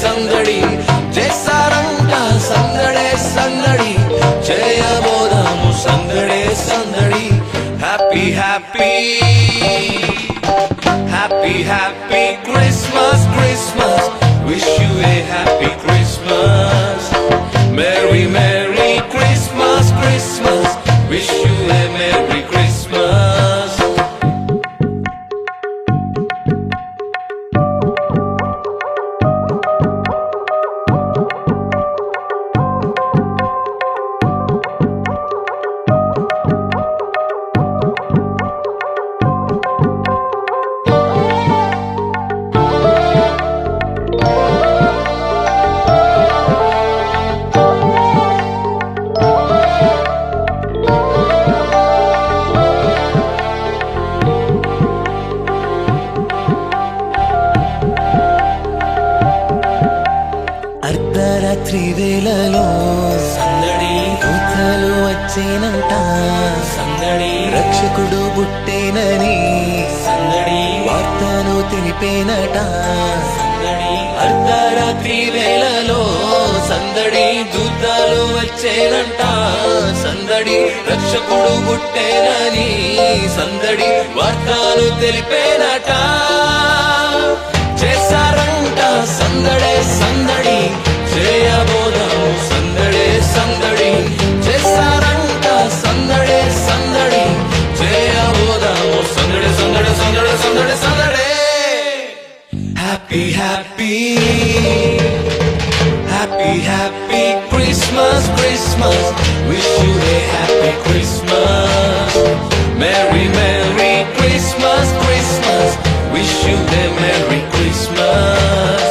సందడి చేసారంట సందడే సందడి చేయబోదాము సందడే సందడి happy happy happy happy Christmas Christmas wish you a happy Christmas merry merry Christmas Christmas wish you a merry Christmas అర్ధరాత్రి వేళలో సందడి దూతలు వచ్చేనంట సందడి రక్షకుడు పుట్టేనని సందడి వార్తను తెలిపేనట సందడి అర్ధరాత్రి వేళలో సందడి దూతలు వచ్చేనంట సందడి రక్షకుడు పుట్టేనని సందడి వార్తలు తెలిపేనట చేసారంట సందడే సందడి చేయబోదాము సందడే సందడి చేసారంట సందడే సందడి చేయబోదాము సందడి సందడి సందడి సందడి సందడే happy happy happy happy Christmas Christmas wish you a happy Christmas merry merry Christmas Christmas wish you a merry Christmas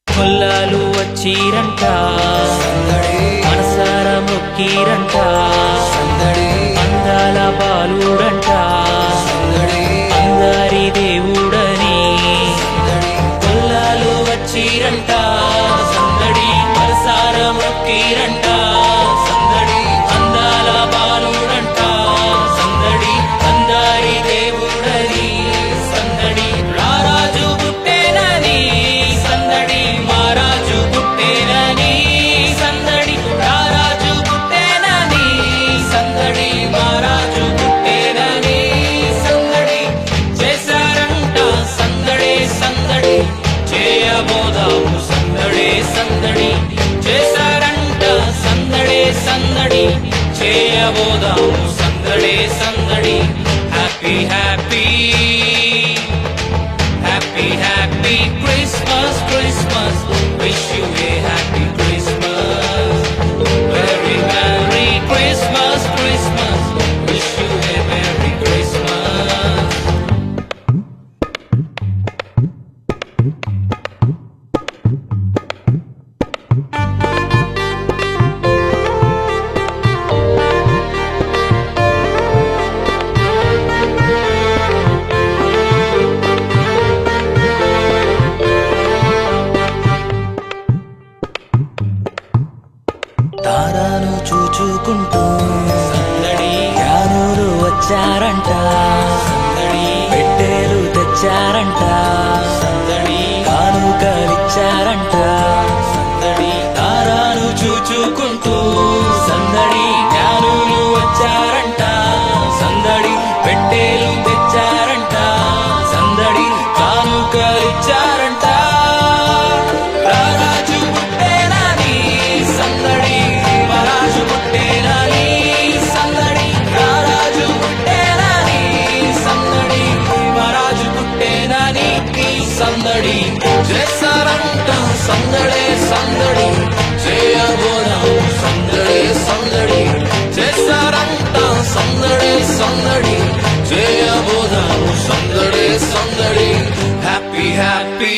కొల్లాలు వచ్చిరంట మనసారా మొక్కిరంట అందాల బాలుడంట అందరి దేవుడని కొల్లాలు వచ్చిరంట సందడి మనసారా మొక్కిరంట సందడి అందాల బాలుడంట సందడి అందరి దేవుడని సందడి రారాజు పుట్టేనని సందడి మహారాజు పుట్టేనని సందడి రారాజు పుట్టేనని సందడి మహారాజు పుట్టేనని సందడి చేసారంట సందడే సందడి చేయబోదాము సందడే సందడి చేసారంట సందడే సందడి చేయబోదాము సందడే సందడి happy happy happy happy Christmas Christmas wish you a happy Christmas very merry Christmas Christmas wish you a merry Christmas తారాను చూచుకుంటూ సందడి యానూరు వచ్చారంట సందడి పెట్టేలు తెచ్చారంట సందడి కానుకలిచ్చారంట సందడి తారాను చూచుకుంటూ సందడి జ్ఞానులు వచ్చారంట సందడి పెట్టేలు తెచ్చారంట సందడి కానుకలిచ్చారంట రారాజు పుట్టేనని సందడి మహారాజు పుట్టేనని సందడి రారాజు పుట్టేనని సందడి మహారాజు పుట్టేనని సందడి చేసారంట సందడే సందడి చేయబోదాము సందడే సందడి చేసారంట సందడే సందడి చేయబోదాము సందడే సందడి హ్యాపీ హ్యాపీ